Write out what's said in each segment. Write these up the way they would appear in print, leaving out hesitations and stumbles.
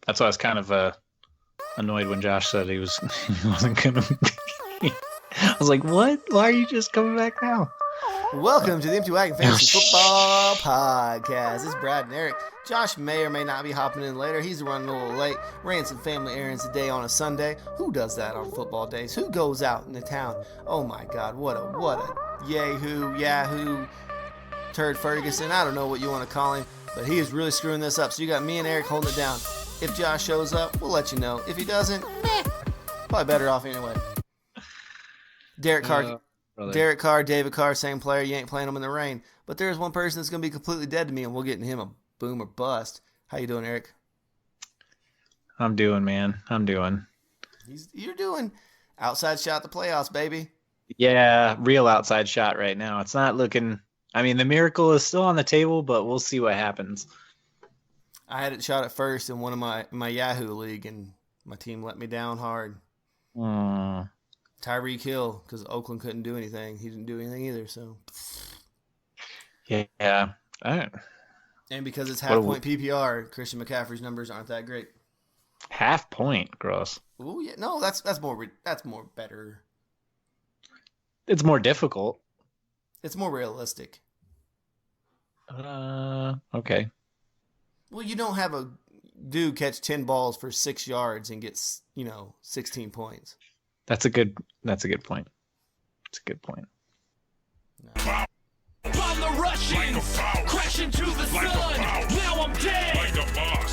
That's why I was kind of annoyed when Josh said he wasn't gonna be. I was like, what? Why are you just coming back now? Welcome to the Empty Wagon Oh, Fantasy Football Podcast. This is Brad and Eric. Josh may or may not be hopping in later. He's running a little late. Ran some family errands today on a Sunday. Who does that on football days? Who goes out in the town? Oh my God, what a Yahoo, Turd Ferguson. I don't know what you want to call him, but he is really screwing this up. So you got me and Eric holding it down. If Josh shows up, we'll let you know. If he doesn't, probably better off anyway. Derek Carr. Derek Carr, David Carr, same player. You ain't playing them in the rain. But there's one person that's going to be completely dead to me, and we'll get into him a boom or bust. How you doing, Eric? I'm doing, man. I'm doing. You're doing outside shot the playoffs, baby. Yeah, real outside shot right now. It's not looking. I mean, the miracle is still on the table, but we'll see what happens. I had it shot at first in one of my Yahoo league, and my team let me down hard. Tyreek Hill, because Oakland couldn't do anything. He didn't do anything either. So, yeah. And because it's half-point PPR, Christian McCaffrey's numbers aren't that great. Half point, gross. Oh yeah, no, that's more better. It's more difficult. It's more realistic. Okay. Well, you don't have a dude catch 10 balls for 6 yards and gets 16 points. That's a good point. It's a good point. No.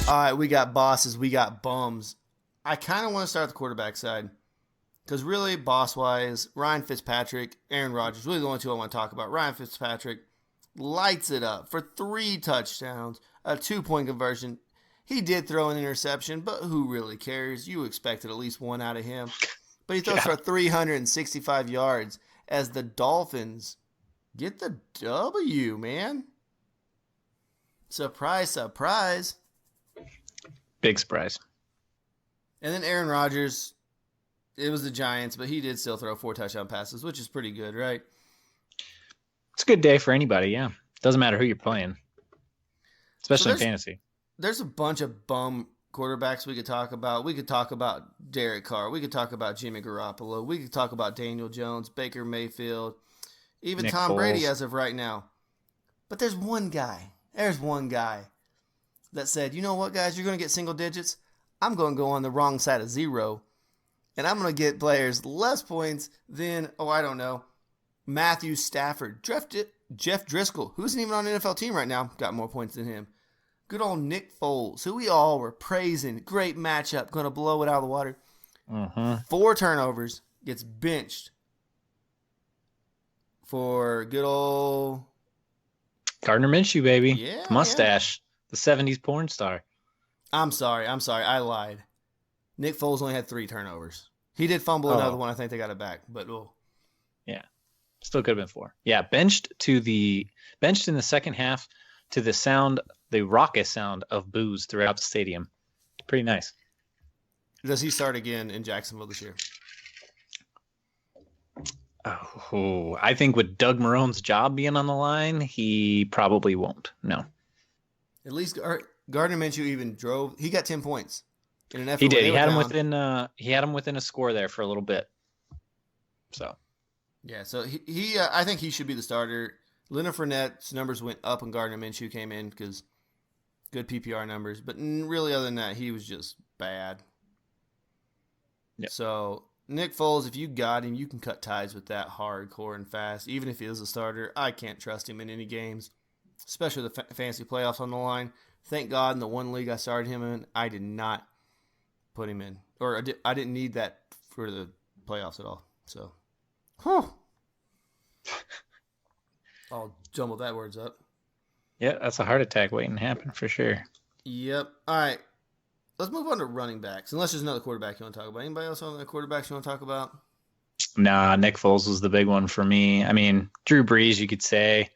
All right, we got bosses, we got bums. I kind of want to start the quarterback side because really, boss-wise, Ryan Fitzpatrick, Aaron Rodgers, really the only two I want to talk about. Ryan Fitzpatrick lights it up for 3 touchdowns, a 2-point conversion. He did throw an interception, but who really cares? You expected at least one out of him. But he throws for 365 yards as the Dolphins get the W, man. Surprise, surprise. Big surprise. And then Aaron Rodgers, it was the Giants, but he did still throw 4 touchdown passes, which is pretty good, right? It's a good day for anybody, yeah. Doesn't matter who you're playing, especially in fantasy. There's a bunch of bum quarterbacks we could talk about. We could talk about Derek Carr. We could talk about Jimmy Garoppolo. We could talk about Daniel Jones, Baker Mayfield, even Nick Tom Foles. Brady as of right now. But there's one guy. There's one guy that said, you know what, guys, you're going to get single digits. I'm going to go on the wrong side of 0, and I'm going to get players less points than, I don't know, Matthew Stafford. Jeff Driscoll, who isn't even on an NFL team right now, got more points than him. Good old Nick Foles, who we all were praising. Great matchup, going to blow it out of the water. 4 turnovers, gets benched for good old Gardner Minshew, baby. Yeah, mustache. The 70s porn star. I'm sorry. I lied. Nick Foles only had 3 turnovers. He did fumble another one. I think they got it back. But yeah, still could have been 4. Yeah, benched in the second half to the raucous sound of boos throughout the stadium. Pretty nice. Does he start again in Jacksonville this year? Oh, I think with Doug Marone's job being on the line, he probably won't. No. At least Gardner Minshew even drove. He got 10 points in an effort. He did. He had him within a score there for a little bit. So. Yeah. So he I think he should be the starter. Leonard Fournette's numbers went up when Gardner Minshew came in because good PPR numbers. But really, other than that, he was just bad. Yep. So Nick Foles, if you got him, you can cut ties with that hardcore and fast. Even if he is a starter, I can't trust him in any games, especially the fantasy playoffs on the line. Thank God in the one league I started him in, I did not put him in. Or I didn't need that for the playoffs at all. So, I'll jumble that words up. Yeah, that's a heart attack waiting to happen for sure. Yep. All right. Let's move on to running backs. Unless there's another quarterback you want to talk about. Anybody else on the quarterbacks you want to talk about? Nah, Nick Foles was the big one for me. I mean, Drew Brees, you could say.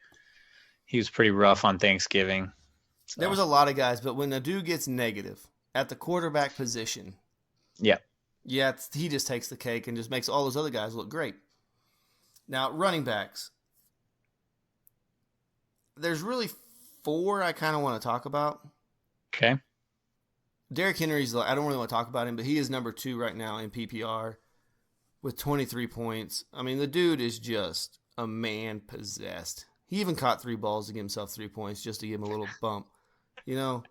He was pretty rough on Thanksgiving. So. There was a lot of guys, but when a dude gets negative at the quarterback position, yeah, he just takes the cake and just makes all those other guys look great. Now, running backs. There's really 4 I kind of want to talk about. Okay. Derrick Henry's, I don't really want to talk about him, but he is number 2 right now in PPR with 23 points. I mean, the dude is just a man possessed. He even caught 3 balls to give himself 3 points just to give him a little bump. You know?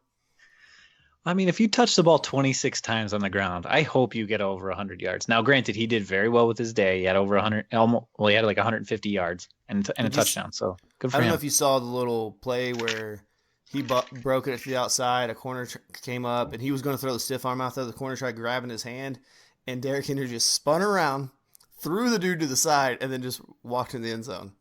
I mean, if you touch the ball 26 times on the ground, I hope you get over 100 yards. Now, granted, he did very well with his day. He had over 100, almost, well, he had like 150 yards and a touchdown. So good for I him. don't know if you saw the little play where he broke it to the outside. A corner came up, and he was going to throw the stiff arm out there. The corner tried grabbing his hand, and Derrick Henry just spun around, threw the dude to the side, and then just walked in the end zone.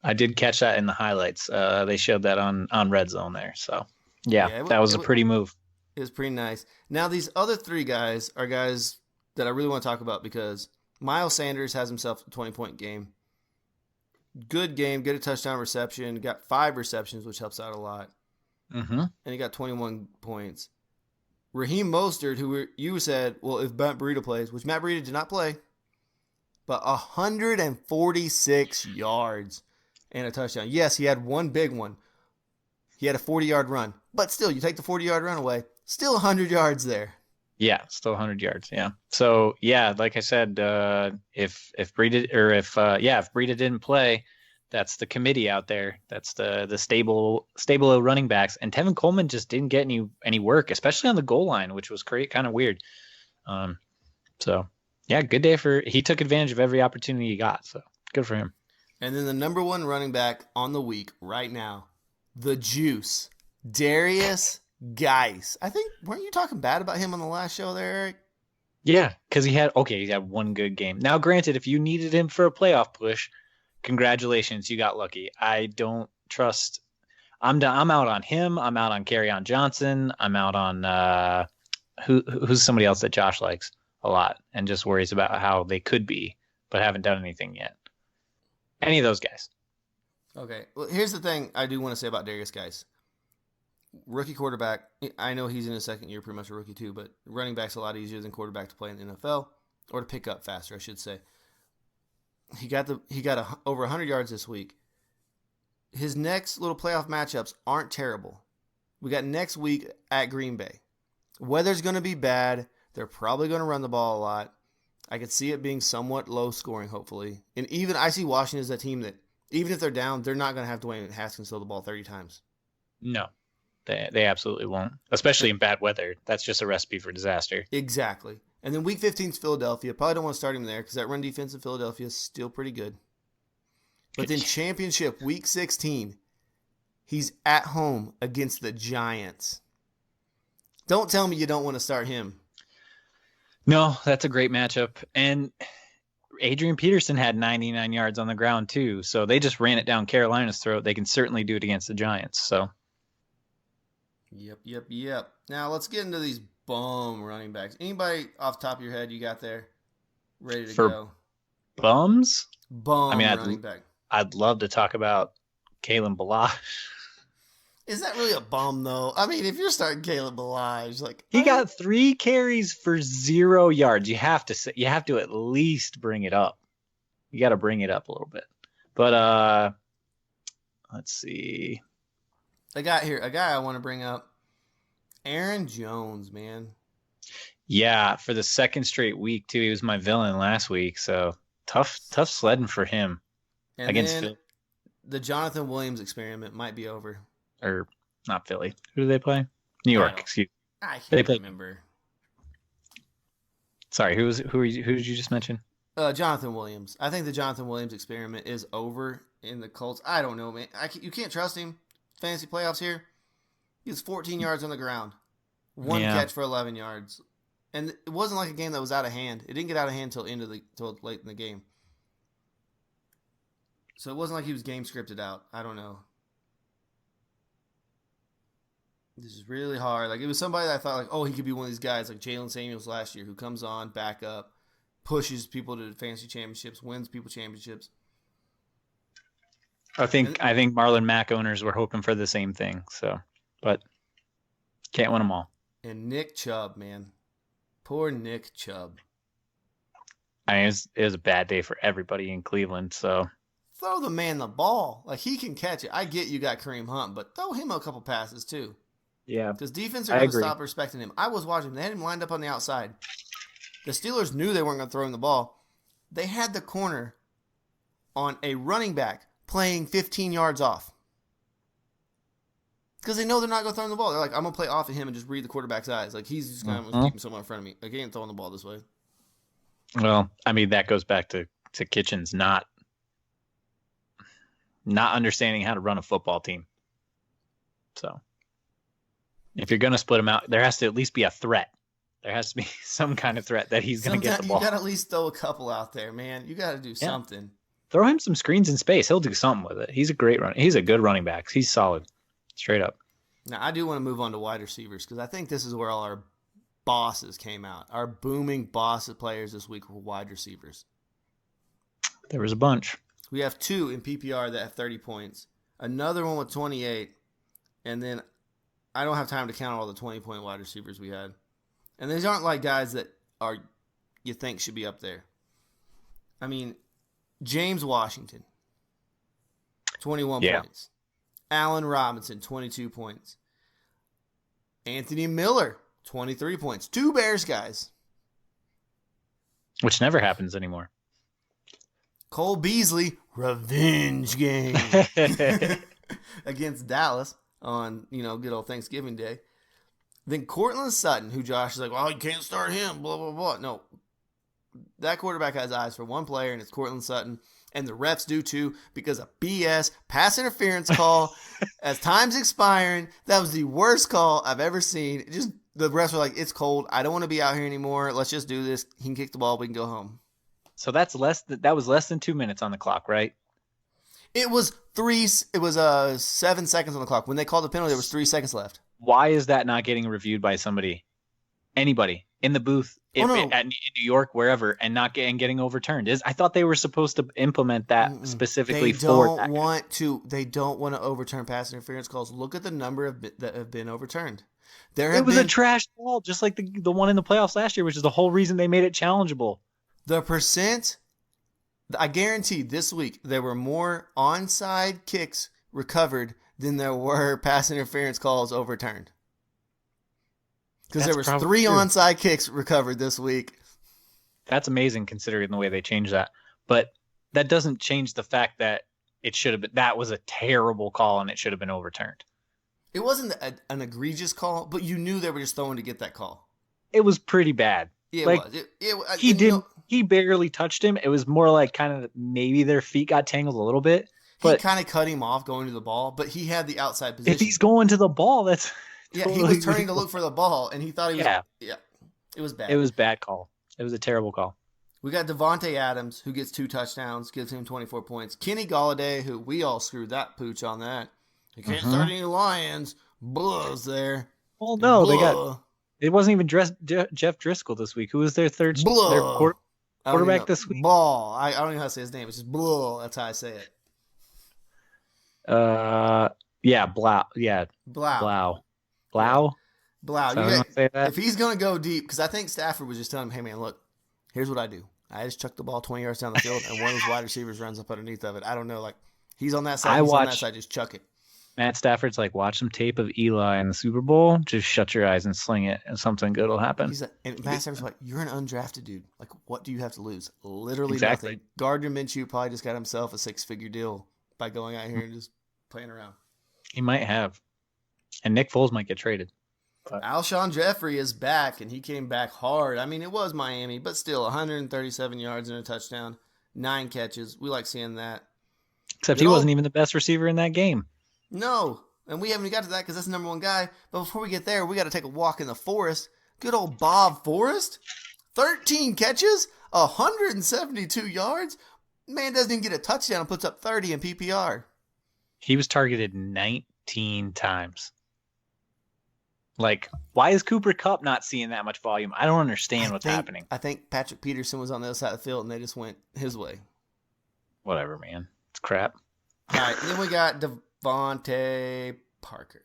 I did catch that in the highlights. They showed that on Red Zone there. So, yeah that was a pretty move. It was pretty nice. Now, these other 3 guys are guys that I really want to talk about because Miles Sanders has himself a 20-point game. Good game, good touchdown reception. Got 5 receptions, which helps out a lot. Mm-hmm. And he got 21 points. Raheem Mostert, who you said, well, if Matt Breida plays, which Matt Breida did not play, but 146 yards and a touchdown. Yes, he had one big one. He had a 40-yard run. But still, you take the 40-yard run away, still 100 yards there. Yeah, still 100 yards. Yeah. So yeah, like I said, if Breida didn't play, that's the committee out there. That's the stable of running backs. And Tevin Coleman just didn't get any work, especially on the goal line, which was kind of weird. So yeah, good day he took advantage of every opportunity he got. So good for him. And then the number 1 running back on the week right now, the Juice, Darius Geis. I think, weren't you talking bad about him on the last show there, Eric? Yeah, because he had one good game. Now, granted, if you needed him for a playoff push, congratulations, you got lucky. I don't trust. I'm out on him. I'm out on Kerryon Johnson. I'm out on who's somebody else that Josh likes a lot and just worries about how they could be, but haven't done anything yet. Any of those guys. Okay. Well, here's the thing I do want to say about Darius Geis. Rookie quarterback. I know he's in his second year, pretty much a rookie too, but running back's a lot easier than quarterback to play in the NFL, or to pick up faster, I should say. He got over 100 yards this week. His next little playoff matchups aren't terrible. We got next week at Green Bay. Weather's going to be bad. They're probably going to run the ball a lot. I could see it being somewhat low scoring, hopefully. And even I see Washington as a team that, even if they're down, they're not going to have Dwayne Haskins throw the ball 30 times. No, they absolutely won't, especially in bad weather. That's just a recipe for disaster. Exactly. And then week 15 is Philadelphia. Probably don't want to start him there because that run defense in Philadelphia is still pretty good. But then championship week 16, he's at home against the Giants. Don't tell me you don't want to start him. No, that's a great matchup. And Adrian Peterson had 99 yards on the ground too. So they just ran it down Carolina's throat. They can certainly do it against the Giants. So. Yep. Now let's get into these bum running backs. Anybody off the top of your head you got there ready to go? Bums? Running back. I'd love to talk about Kalen Ballage. Is that really a bum though? I mean, if you're starting Kalen Ballage, he got 3 carries for 0 yards. You have to at least bring it up. You got to bring it up a little bit. But let's see. A guy I want to bring up, Aaron Jones, man. Yeah, for the second straight week too. He was my villain last week, so tough sledding for him. And against Philly. The Jonathan Williams experiment might be over. Or not Philly. Who do they play? New York. Excuse me. I can't remember. Sorry, who did you just mention? Jonathan Williams. I think the Jonathan Williams experiment is over in the Colts. I don't know, man. You can't trust him. Fantasy playoffs here. He was 14 yards on the ground. One catch for 11 yards. And it wasn't like a game that was out of hand. It didn't get out of hand till late in the game. So it wasn't like he was game scripted out. I don't know. This is really hard. It was somebody that I thought, he could be one of these guys like Jalen Samuels last year who comes on, back up, pushes people to fantasy championships, wins people championships. I think Marlon Mack owners were hoping for the same thing. So, but can't win them all. And Nick Chubb, man. Poor Nick Chubb. I mean, it was a bad day for everybody in Cleveland, so. Throw the man the ball. He can catch it. I get you got Kareem Hunt, but throw him a couple passes too. Yeah, Because defense are I going to agree. stop respecting him. I was watching. They had him lined up on the outside. The Steelers knew they weren't going to throw him the ball. They had the corner on a running back playing 15 yards off. Because they know they're not going to throw him the ball. They're like, I'm going to play off of him and just read the quarterback's eyes. Like, he's just going to keep someone in front of me. Like, he ain't throwing the ball this way. Well, I mean, that goes back to Kitchens not understanding how to run a football team. So if you're going to split them out, there has to at least be a threat. There has to be some kind of threat that he's going to get the ball. You got to at least throw a couple out there, man. You got to do something. Throw him some screens in space. He'll do something with it. He's a great runner. He's a good running back. He's solid. Straight up. Now, I do want to move on to wide receivers because I think this is where all our bosses came out. Our booming boss players this week were wide receivers. There was a bunch. We have 2 in PPR that have 30 points. Another one with 28. And then I don't have time to count all the 20-point wide receivers we had. And these aren't like guys that are you think should be up there. I mean, James Washington, 21 points. Allen Robinson, 22 points. Anthony Miller, 23 points. 2 Bears guys. Which never happens anymore. Cole Beasley, revenge game against Dallas on, good old Thanksgiving Day. Then Cortland Sutton, who Josh is like, well, you can't start him, blah, blah, blah. No, that quarterback has eyes for one player, and it's Cortland Sutton. And the refs do too, because a BS pass interference call as time's expiring. That was the worst call I've ever seen. The refs were like, it's cold. I don't want to be out here anymore. Let's just do this. He can kick the ball. We can go home. So that was less than 2 minutes on the clock, right? It was 7 seconds on the clock. When they called the penalty, there was 3 seconds left. Why is that not getting reviewed by anybody in the booth in New York, wherever, and not getting overturned? I thought they were supposed to implement that specifically for that. They don't want to overturn pass interference calls. Look at the number that have been overturned. It was a trash call, just like the one in the playoffs last year, which is the whole reason they made it challengeable. The percent, I guarantee this week there were more onside kicks recovered than there were pass interference calls overturned. Because there was 3 onside kicks recovered this week. That's amazing considering the way they changed that. But that doesn't change the fact that that was a terrible call and it should have been overturned. It wasn't an egregious call, but you knew they were just throwing to get that call. It was pretty bad. Yeah, it was. He barely touched him. It was more like kind of maybe their feet got tangled a little bit. But he kind of cut him off going to the ball, but he had the outside position. If he's going to the ball, that's totally he was turning to look for the ball, and he thought he was. Yeah, it was bad. It was a bad call. It was a terrible call. We got Devontae Adams, who gets 2 touchdowns, gives him 24 points. Kenny Golladay, who we all screwed that pooch on that. He can't start any Lions. Blah's there. Well, no, it wasn't even Jeff Driscoll this week. Who was their third quarterback this week? Ball. I don't know how to say his name. It's just Blah. That's how I say it. Yeah, Blau. Yeah. Blau. If he's going to go deep, because I think Stafford was just telling him, hey, man, look, here's what I do. I just chuck the ball 20 yards down the field, and one of those wide receivers runs up underneath of it. I don't know. Like, he's on that side. On that side, just chuck it. Matt Stafford's like, watch some tape of Eli in the Super Bowl. Just shut your eyes and sling it, and something good will happen. And Matt Stafford's like, you're an undrafted dude. Like, what do you have to lose? Literally nothing. Gardner Minshew probably just got himself a 6-figure deal by going out here and just playing around. He might have. And Nick Foles might get traded. But Alshon Jeffrey is back, and he came back hard. I mean, it was Miami, but still 137 yards and a touchdown, 9 catches. We like seeing that. Except he wasn't even the best receiver in that game. No, and we haven't got to that because that's the number 1 guy. But before we get there, we got to take a walk in the forest. Good old Bob Forrest, 13 catches, 172 yards. Man doesn't even get a touchdown and puts up 30 in PPR. He was targeted 19 times. Like, why is Cooper Kupp not seeing that much volume? I don't understand what's happening. I think Patrick Peterson was on the other side of the field, and they just went his way. Whatever, man. It's crap. All right, then we got Devontae Parker.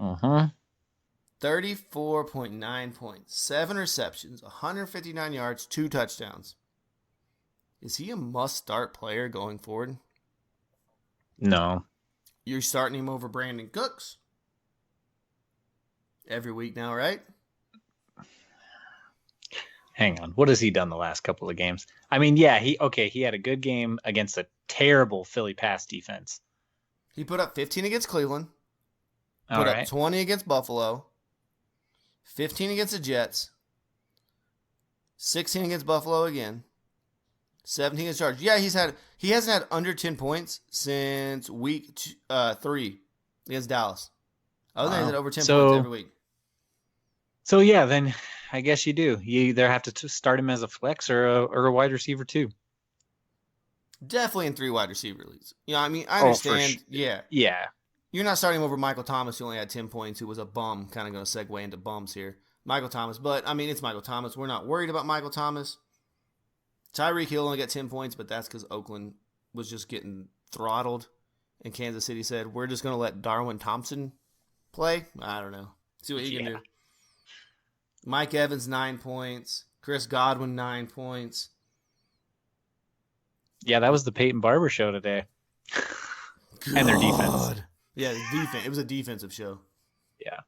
34.9 points, 7 receptions, 159 yards, 2 touchdowns. Is he a must-start player going forward? No. You're starting him over Brandon Cooks? every week now, right? Hang on. What has he done the last couple of games? I mean, yeah, he had a good game against a terrible Philly pass defense. He put up 15 against Cleveland, All put up right. 20 against Buffalo, 15 against the Jets, 16 against Buffalo again, 17 against Chargers. Yeah, he hasn't had under 10 points since week 3 against Dallas. Other than that, he's had over 10 points every week. So yeah, then I guess you do. You either have to start him as a flex or a wide receiver too. Definitely in 3 wide receiver leagues. You know, I mean, I understand. Yeah. You're not starting him over Michael Thomas, who only had 10 points, who was a bum. Kind of going to segue into bums here. Michael Thomas. But, I mean, it's Michael Thomas. We're not worried about Michael Thomas. Tyreek Hill only got 10 points, but that's because Oakland was just getting throttled. And Kansas City said, we're just going to let Darwin Thompson play. I don't know. See what he can do. Mike Evans, 9 points. Chris Godwin, 9 points. Yeah, that was the Peyton Barber show today. And their defense. Yeah, the defense. It was a defensive show. Yeah.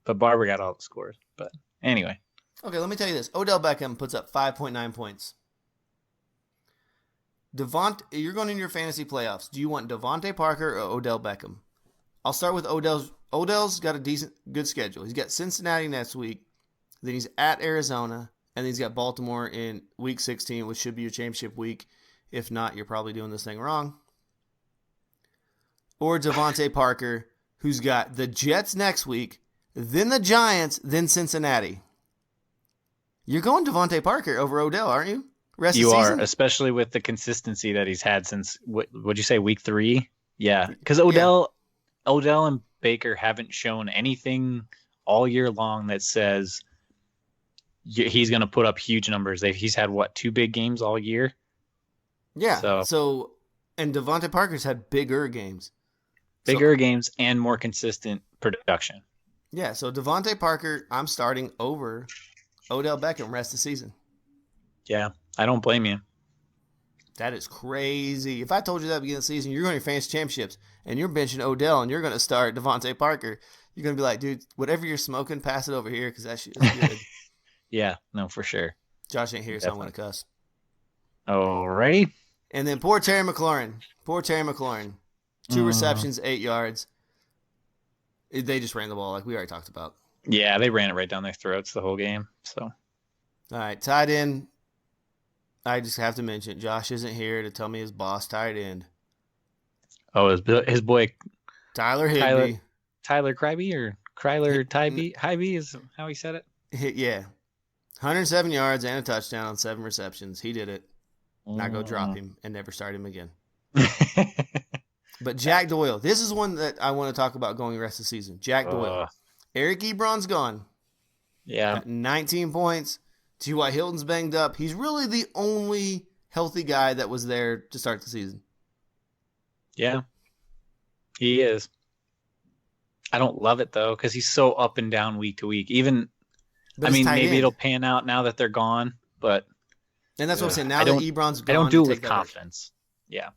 But Barber got all the scores. But anyway. Okay, let me tell you this. Odell Beckham puts up 5.9 points. You're going into your fantasy playoffs. Do you want Devontae Parker or Odell Beckham? I'll start with Odell's. Odell's got a good schedule. He's got Cincinnati next week. Then he's at Arizona. And then he's got Baltimore in week 16, which should be your championship week. If not, you're probably doing this thing wrong. Or Devontae Parker, who's got the Jets next week, then the Giants, then Cincinnati. You're going Devontae Parker over Odell, aren't you? You are, especially with the consistency that he's had since, what'd you say, week 3? Yeah, because Odell and Baker haven't shown anything all year long that says he's going to put up huge numbers. He's had, 2 big games all year? Yeah. So and Devontae Parker's had bigger games. Bigger games and more consistent production. Yeah, so Devontae Parker, I'm starting over Odell Beckham rest of the season. Yeah, I don't blame you. That is crazy. If I told you that at the beginning of the season, you're going to your fantasy championships, and you're benching Odell, and you're going to start Devontae Parker, you're going to be like, dude, whatever you're smoking, pass it over here, because that shit is good. Yeah, no, for sure. Josh ain't here, so I'm going to cuss. Alrighty. And then poor Terry McLaurin. 2 receptions, 8 yards. They just ran the ball like we already talked about. Yeah, they ran it right down their throats the whole game. So, all right, tight end. I just have to mention, Josh isn't here to tell me his boss tight end. Oh, his boy Tyler Higbee. Tyler Krybee or Kryler Higbee is how he said it. Yeah, 107 yards and a touchdown on 7 receptions. He did it. Not go drop him and never start him again. But Jack Doyle, this is one that I want to talk about going the rest of the season. Jack Doyle. Eric Ebron's gone. Yeah. Got 19 points. T.Y. Hilton's banged up. He's really the only healthy guy that was there to start the season. Yeah. He is. I don't love it, though, because he's so up and down week to week. Maybe it'll pan out now that they're gone, but... And that's what I'm saying. Now that Ebron's gone... I don't do it with confidence. Yeah.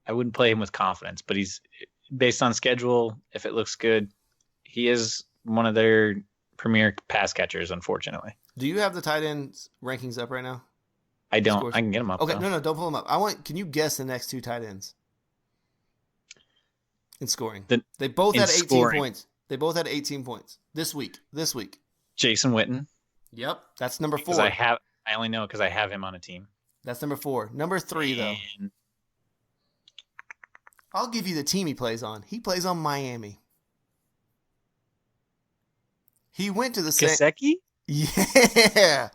I wouldn't play him with confidence, but he's based on schedule. If it looks good, he is one of their premier pass catchers, unfortunately. Do you have the tight ends rankings up right now? I don't. Scores? I can get them up. Okay, though. No, don't pull them up. Can you guess the next 2 tight ends in scoring? They both had 18 points. They both had 18 points this week. Jason Witten. Yep, that's number 4. I only know because I have him on a team. That's number 4. Number 3 though. I'll give you the team he plays on. He plays on Miami. He went to the Gesicki? Yeah.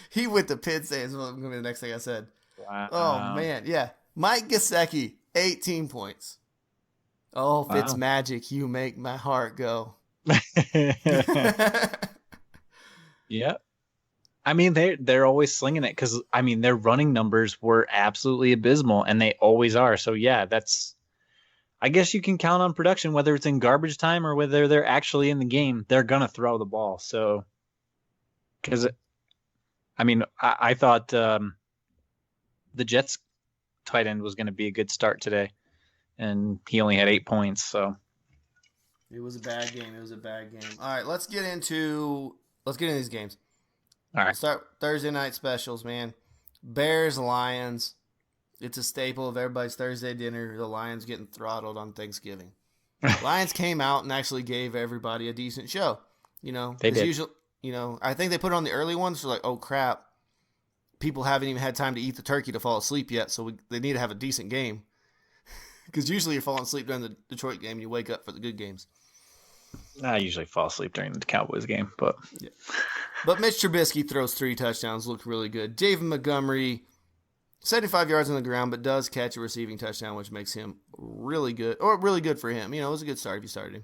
He went to Penn State. That's going to be the next thing I said. Wow. Oh, man. Yeah. Mike Gesicki, 18 points. Oh, Fitzmagic, you make my heart go. Yeah. I mean, they're always slinging it because, their running numbers were absolutely abysmal, and they always are. So, yeah, I guess you can count on production, whether it's in garbage time or whether they're actually in the game. They're going to throw the ball. So, because, I thought the Jets tight end was going to be a good start today, and he only had 8 points. So, It was a bad game. All right, let's get into these games. All right. Let's start Thursday night specials, man. Bears, Lions. It's a staple of everybody's Thursday dinner. The Lions getting throttled on Thanksgiving. Lions came out and actually gave everybody a decent show. They did. Usually, I think they put it on the early ones for like, oh crap, people haven't even had time to eat the turkey to fall asleep yet, so they need to have a decent game. Because usually you're falling asleep during the Detroit game and you wake up for the good games. I usually fall asleep during the Cowboys game, but yeah. But Mitch Trubisky throws 3 touchdowns, looked really good. David Montgomery, 75 yards on the ground, but does catch a receiving touchdown, which makes him really good, or really good for him. It was a good start if you started him.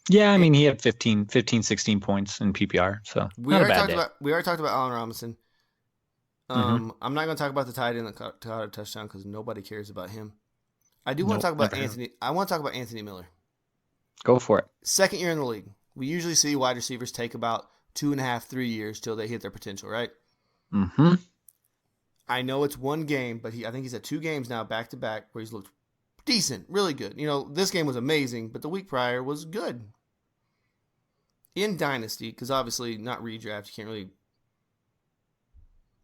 Yeah, I mean, he had 15, 16 points in PPR, so we already talked about Allen Robinson. I'm not going to talk about the tight end that caught a touchdown because nobody cares about him. I do want to talk about Anthony. I want to talk about Anthony Miller. Go for it. Second year in the league. We usually see wide receivers take about 2.5, 3 years till they hit their potential, right? Mm-hmm. I know it's one game, but I think he's at 2 games now back to back where he's looked decent, really good. This game was amazing, but the week prior was good. In Dynasty, because obviously not redraft, you can't really,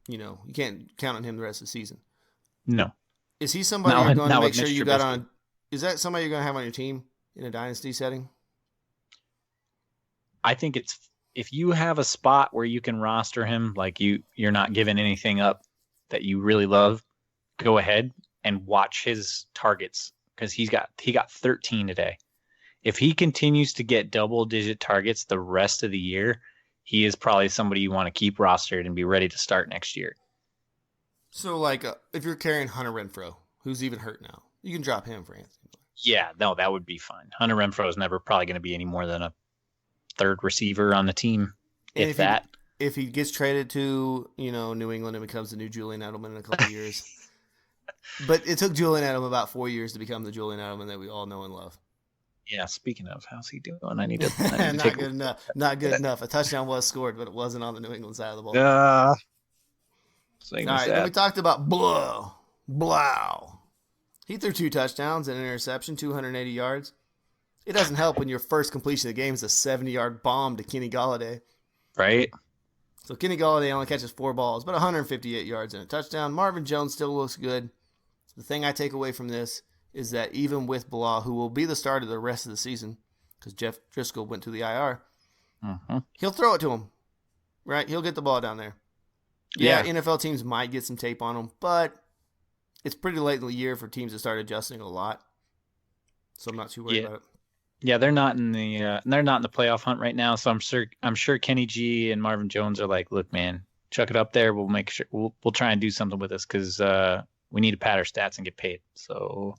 you can't count on him the rest of the season. No. Is he somebody you're going to make sure you got on? Is that somebody you're going to have on your team in a Dynasty setting? I think if you have a spot where you can roster him, like you're not giving anything up that you really love, go ahead and watch his targets because he got 13 today. If he continues to get double-digit targets the rest of the year, he is probably somebody you want to keep rostered and be ready to start next year. So, like, if you're carrying Hunter Renfrow, who's even hurt now, you can drop him for Anthony. Yeah, no, that would be fine. Hunter Renfrow is never probably going to be any more than a third receiver on the team, if that. If he gets traded to, New England and becomes the new Julian Edelman in a couple of years. But it took Julian Edelman about 4 years to become the Julian Edelman that we all know and love. Yeah, speaking of, how's he doing? I need to not good enough. Not good enough. A touchdown was scored, but it wasn't on the New England side of the ball. All right, then we talked about Blow. He threw 2 touchdowns and an interception, 280 yards. It doesn't help when your first completion of the game is a 70-yard bomb to Kenny Golladay. Right. So Kenny Golladay only catches 4 balls, but 158 yards and a touchdown. Marvin Jones still looks good. The thing I take away from this is that even with Blah, who will be the starter the rest of the season, because Jeff Driscoll went to the IR, he'll throw it to him, right? He'll get the ball down there. Yeah, NFL teams might get some tape on him, but it's pretty late in the year for teams to start adjusting a lot. So I'm not too worried about it. Yeah, they're not in the playoff hunt right now. So I'm sure Kenny G and Marvin Jones are like, look, man, chuck it up there. We'll make sure we'll try and do something with this because we need to pad our stats and get paid. So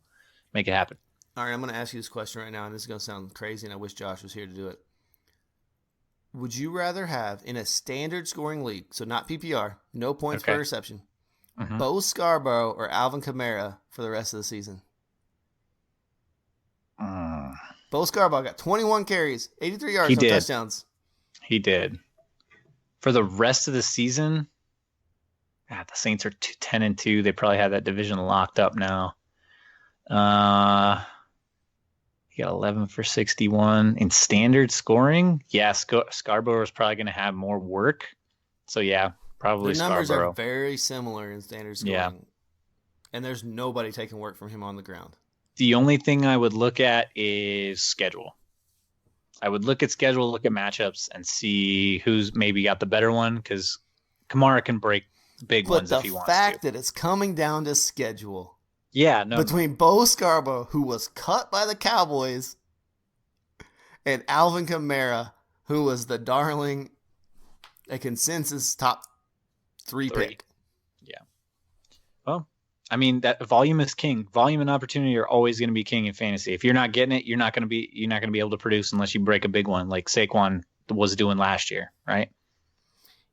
make it happen. All right, I'm going to ask you this question right now, and this is going to sound crazy, and I wish Josh was here to do it. Would you rather have, in a standard scoring league, so not PPR, no points per reception, Bo Scarborough or Alvin Kamara for the rest of the season? Bo Scarborough got 21 carries, 83 yards, no touchdowns. He did. For the rest of the season, the Saints are 10-2. They probably have that division locked up now. He got 11 for 61 in standard scoring. Yeah, Scarborough is probably going to have more work. So yeah, probably Scarborough. The numbers are very similar in standard scoring. Yeah. And there's nobody taking work from him on the ground. The only thing I would look at is schedule. I would look at schedule, look at matchups, and see who's maybe got the better one because Kamara can break big ones if he wants to. But the fact that it's coming down to schedule. Yeah, no. Between Bo Scarborough, who was cut by the Cowboys, and Alvin Kamara, who was the darling, a consensus top 3 pick. Yeah. Well, I mean, that volume is king. Volume and opportunity are always going to be king in fantasy. If you're not getting it, you're not going to be able to produce unless you break a big one, like Saquon was doing last year, right?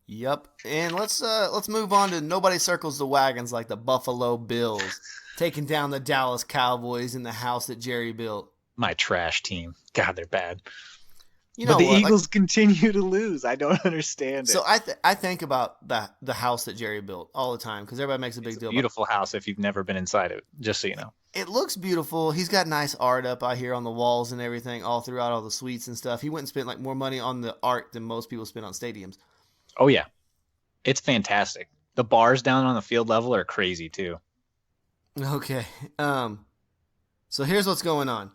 Yep. And let's move on to nobody circles the wagons like the Buffalo Bills taking down the Dallas Cowboys in the house that Jerry built. My trash team. God, they're bad. But the Eagles continue to lose. I don't understand it. So I think about the house that Jerry built all the time because everybody makes a big deal. Beautiful house if you've never been inside it, just so you know. It looks beautiful. He's got nice art up out here on the walls and everything, all throughout all the suites and stuff. He went and spent like more money on the art than most people spend on stadiums. Oh yeah, it's fantastic. The bars down on the field level are crazy too. Okay. So here's what's going on.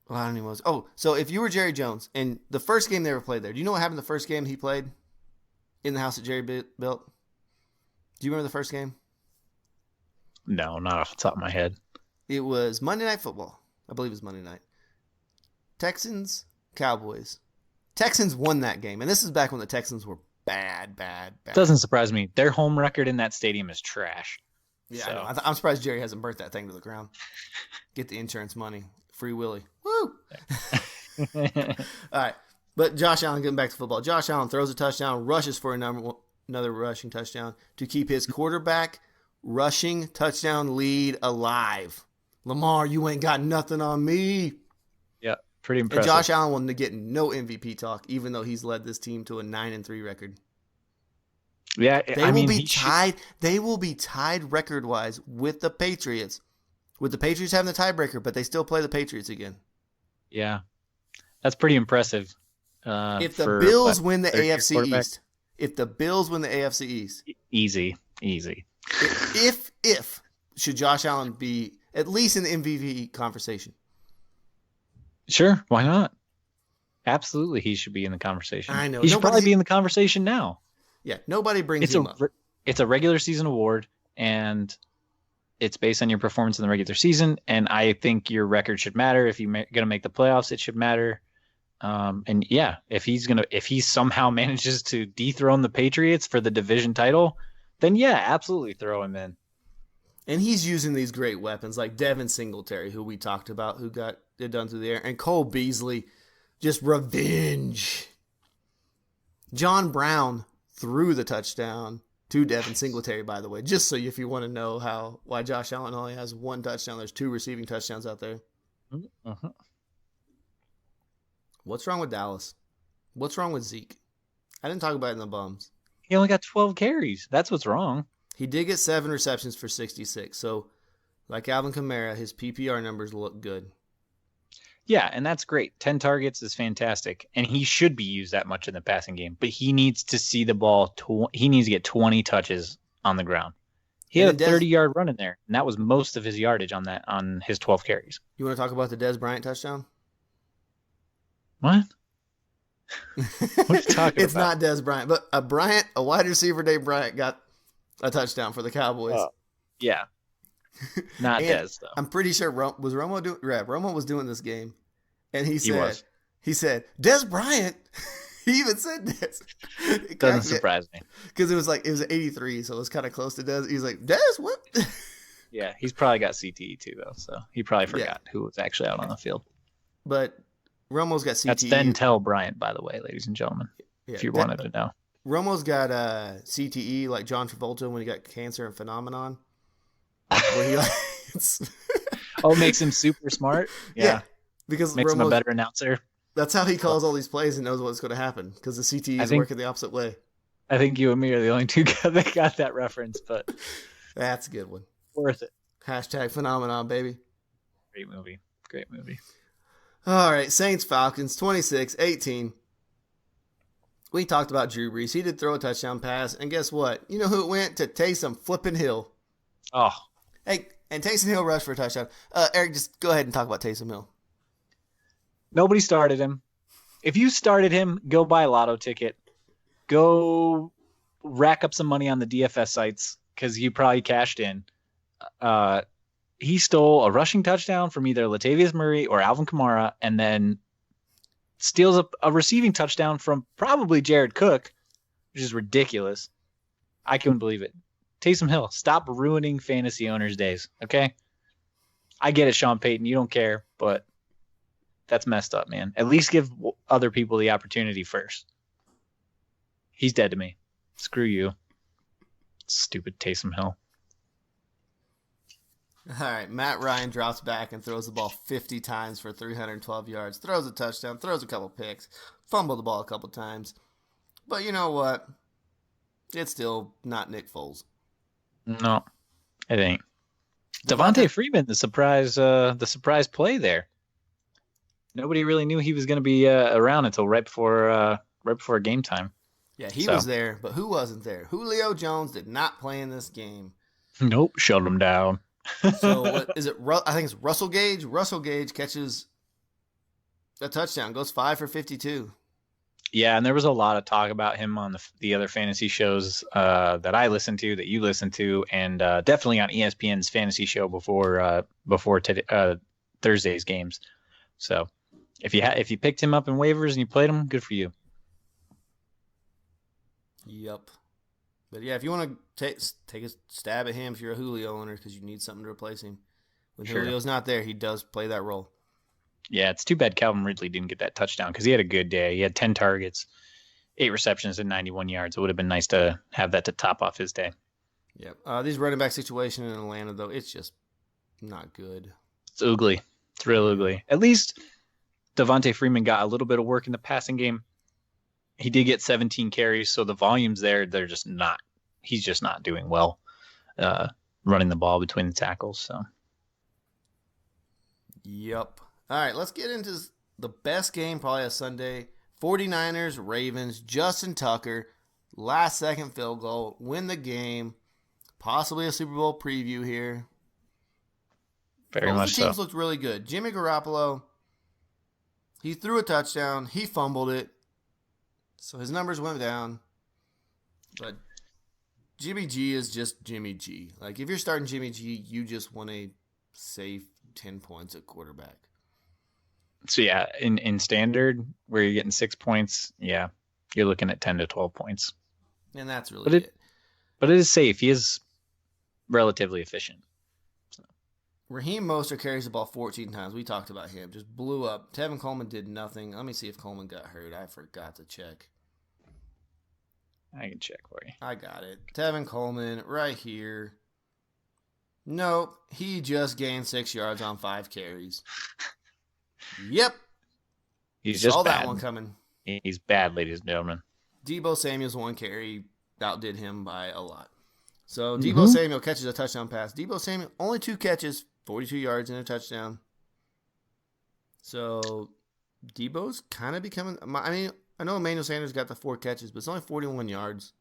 Well, I don't even know. Oh, so if you were Jerry Jones and the first game they ever played there, do you know what happened the first game he played in the house that Jerry built? Do you remember the first game? No, not off the top of my head. It was Monday Night Football. I believe it was Monday night. Texans, Cowboys. Texans won that game, and this is back when the Texans were bad. Doesn't surprise me. Their home record in that stadium is trash. Yeah, so. I know. I'm surprised Jerry hasn't burnt that thing to the ground. Get the insurance money. Free Willy. Woo! All right. But Josh Allen, getting back to football. Josh Allen throws a touchdown, rushes for another rushing touchdown to keep his quarterback rushing touchdown lead alive. Lamar, you ain't got nothing on me. Yeah, pretty impressive. And Josh Allen will get no MVP talk, even though he's led this team to a 9-3 record. Yeah, They will be tied record-wise with the Patriots. With the Patriots having the tiebreaker, but they still play the Patriots again. Yeah, that's pretty impressive. If the Bills win the AFC East, easy. If should Josh Allen be at least in the MVP conversation? Sure, why not? Absolutely, he should be in the conversation. I know he should probably be in the conversation now. Yeah, nobody brings him up. It's a regular season award, and it's based on your performance in the regular season. And I think your record should matter. If you're going to make the playoffs, it should matter. And yeah, if he somehow manages to dethrone the Patriots for the division title, then yeah, absolutely throw him in. And he's using these great weapons like Devin Singletary, who we talked about, who got it done through the air, and Cole Beasley, just revenge. John Brown threw the touchdown to Devin Singletary, by the way, just so if you want to know why Josh Allen only has one touchdown, there's 2 receiving touchdowns out there. Uh-huh. What's wrong with Dallas? What's wrong with Zeke? I didn't talk about it in the bums. He only got 12 carries. That's what's wrong. He did get 7 receptions for 66. So, like Alvin Kamara, his PPR numbers look good. Yeah, and that's great. 10 targets is fantastic. And he should be used that much in the passing game. But he needs to see the ball. He needs to get 20 touches on the ground. He had a 30-yard run in there, and that was most of his yardage on his 12 carries. You want to talk about the Dez Bryant touchdown? What? What are you talking It's about? not Dez Bryant, but a wide receiver named Bryant got a touchdown for the Cowboys. Yeah. Not Dez, though. I'm pretty sure Romo was doing this game, and he said, Dez Bryant. He even said this. It doesn't surprise me. Because it was 83, so it was kind of close to Dez. He's like, Dez, what? Yeah, he's probably got CTE too, though, so he probably forgot who was actually out on the field. But Romo's got CTE. That's Denzel Bryant, by the way, ladies and gentlemen, if you wanted to know. Romo's got CTE like John Travolta when he got cancer and Phenomenon. Where he makes him super smart? Yeah. Because makes him a better announcer. That's how he calls all these plays and knows what's going to happen because the CTE is working the opposite way. I think you and me are the only two guys that got that reference, but that's a good one. Worth it. Hashtag Phenomenon, baby. Great movie. All right, Saints Falcons 26-18. We talked about Drew Brees. He did throw a touchdown pass, and guess what? You know who it went to? Taysom flipping Hill. Oh. Hey, and Taysom Hill rushed for a touchdown. Eric, just go ahead and talk about Taysom Hill. Nobody started him. If you started him, go buy a lotto ticket. Go rack up some money on the DFS sites because you probably cashed in. He stole a rushing touchdown from either Latavius Murray or Alvin Kamara, and then steals a receiving touchdown from probably Jared Cook, which is ridiculous. I couldn't believe it. Taysom Hill, stop ruining fantasy owners' days, okay? I get it, Sean Payton. You don't care, but that's messed up, man. At least give other people the opportunity first. He's dead to me. Screw you. Stupid Taysom Hill. All right, Matt Ryan drops back and throws the ball 50 times for 312 yards. Throws a touchdown, throws a couple picks, fumbled the ball a couple times. But you know what? It's still not Nick Foles. No, it ain't. They got Devontae that. Freeman, the surprise play there. Nobody really knew he was going to be around until right before game time. Yeah, he was So, there, but who wasn't there? Julio Jones did not play in this game. nope, shut him down. So what is it? I think it's Russell Gage. Russell Gage catches a touchdown, goes 5 for 52. Yeah, and there was a lot of talk about him on the other fantasy shows that I listened to, that you listened to, and definitely on ESPN's fantasy show before Thursday's games. So if you picked him up in waivers and you played him, good for you. Yep. But yeah, if you want to take a stab at him if you're a Julio owner because you need something to replace him. When Sure. Julio's not there, he does play that role. Yeah, it's too bad Calvin Ridley didn't get that touchdown because he had a good day. He had 10 targets, 8 receptions, and 91 yards. It would have been nice to have that to top off his day. Yep. These running back situation in Atlanta, though, it's just not good. It's ugly. It's real ugly. At least Devontae Freeman got a little bit of work in the passing game. He did get 17 carries, so the volume's there. He's just not doing well running the ball between the tackles. So, Yep. All right, let's get into the best game probably of Sunday. 49ers, Ravens, Justin Tucker, last second field goal, win the game. Possibly a Super Bowl preview here. very Both much the teams so. looked really good. Jimmy Garoppolo, he threw a touchdown. He fumbled it. So his numbers went down. But Jimmy G is just Jimmy G. Like, if you're starting Jimmy G, you just want a safe 10 points at quarterback. So yeah, in standard where you're getting 6 points, yeah, you're looking at 10 to 12 points. And that's really But it it. but it is safe. He is relatively efficient. Raheem Mostert carries the ball 14 times. We talked about him. Just blew up. Tevin Coleman did nothing. Let me see if Coleman got hurt. I forgot to check. I can check for you. I got it. Tevin Coleman right here. Nope. He just gained 6 yards on 5 carries. Yep. He's just Saw bad. that one coming. He's bad, ladies and gentlemen. Debo Samuel's 1 carry outdid him by a lot. So Debo Samuel catches a touchdown pass. Debo Samuel, only 2 catches, 42 yards and a touchdown. So Debo's kind of becoming, I mean, I know Emmanuel Sanders got the 4 catches, but it's only 41 yards.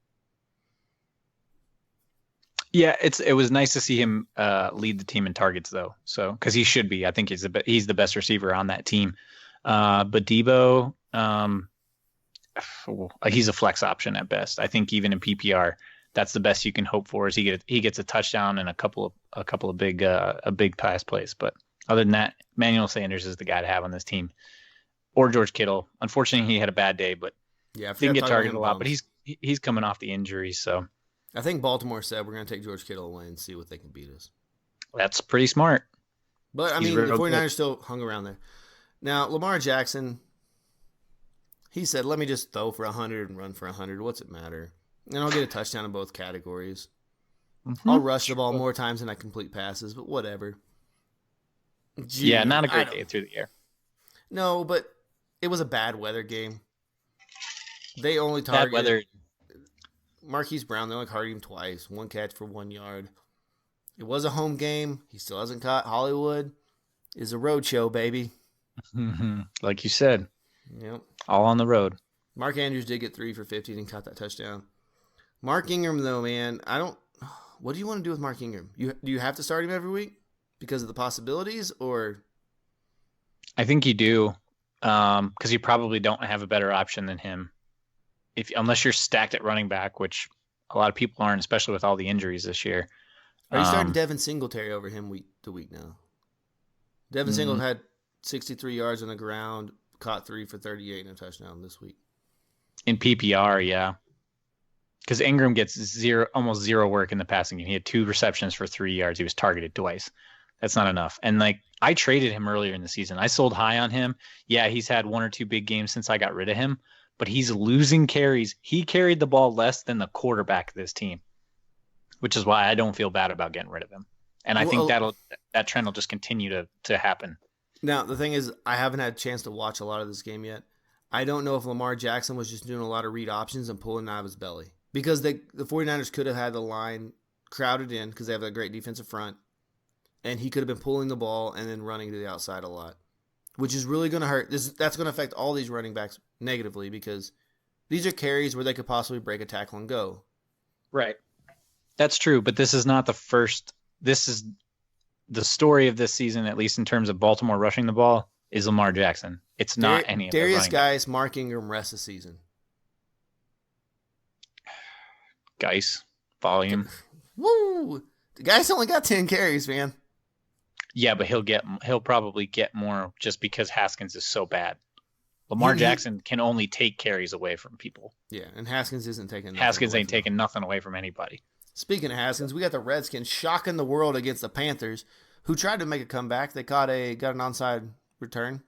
Yeah, it was nice to see him lead the team in targets though. So because he should be, I think he's the best receiver on that team. But Debo, he's a flex option at best. I think even in PPR, that's the best you can hope for. Is he gets a touchdown and a couple of big pass plays. But other than that, Emmanuel Sanders is the guy to have on this team, or George Kittle. Unfortunately, he had a bad day, but Yeah, I didn't forgot to get talk about targeted him a lot. But bums. he's coming off the injury, so I think Baltimore said we're going to take George Kittle away and see what they can beat us. that's pretty smart. But, I He's mean, the real 49ers good. still hung around there. Now, Lamar Jackson, he said, let me just throw for 100 and run for 100. What's it matter? And I'll get a touchdown in both categories. Mhm. I'll rush the ball more times than I complete passes, but whatever. Gee, Yeah, not a I great don't- day through the air. No, but it was a bad weather game. They only Bad targeted weather. Marquise Brown. They only targeted him twice. 1 catch for 1 yard. It was a home game. He still hasn't caught. Hollywood is a road show, baby. Like you said, Yep. all on the road. Mark Andrews did get 3 for 50 and caught that touchdown. Mark Ingram, though, man, I don't. What do you want to do with Mark Ingram? Do you have to start him every week because of the possibilities, or I think you do, because you probably don't have a better option than him, unless you're stacked at running back, which a lot of people aren't, especially with all the injuries this year. are you starting Um, Devin Singletary over him week to week now? Devin Singletary had 63 yards on the ground, caught 3 for 38 and a touchdown this week. In PPR, yeah, because Ingram gets almost zero work in the passing game. He had 2 receptions for 3 yards. He was targeted twice. That's not enough. And like I traded him earlier in the season. I sold high on him. Yeah, he's had 1 or 2 big games since I got rid of him, but he's losing carries. He carried the ball less than the quarterback of this team, which is why I don't feel bad about getting rid of him. And I think that trend will just continue to happen. Now, the thing is, I haven't had a chance to watch a lot of this game yet. I don't know if Lamar Jackson was just doing a lot of read options and pulling out of his belly. Because the 49ers could have had the line crowded in because they have a great defensive front. and he could have been pulling the ball and then running to the outside a lot, which is really going to hurt. That's going to affect all these running backs negatively because these are carries where they could possibly break a tackle and go. Right. That's true, but this is not the first. This is the story of this season, at least in terms of Baltimore rushing the ball, is Lamar Jackson. It's not any of the Darius running Geis, Mark Ingram rest of the season. Geis, volume. Woo! The guy's only got 10 carries, man. Yeah, but he'll probably get more just because Haskins is so bad. Lamar Jackson can only take carries away from people. Yeah, and Haskins isn't taking nothing Haskins ain't taking nothing away from anybody. Speaking of Haskins, we got the Redskins shocking the world against the Panthers, who tried to make a comeback. They got an onside return.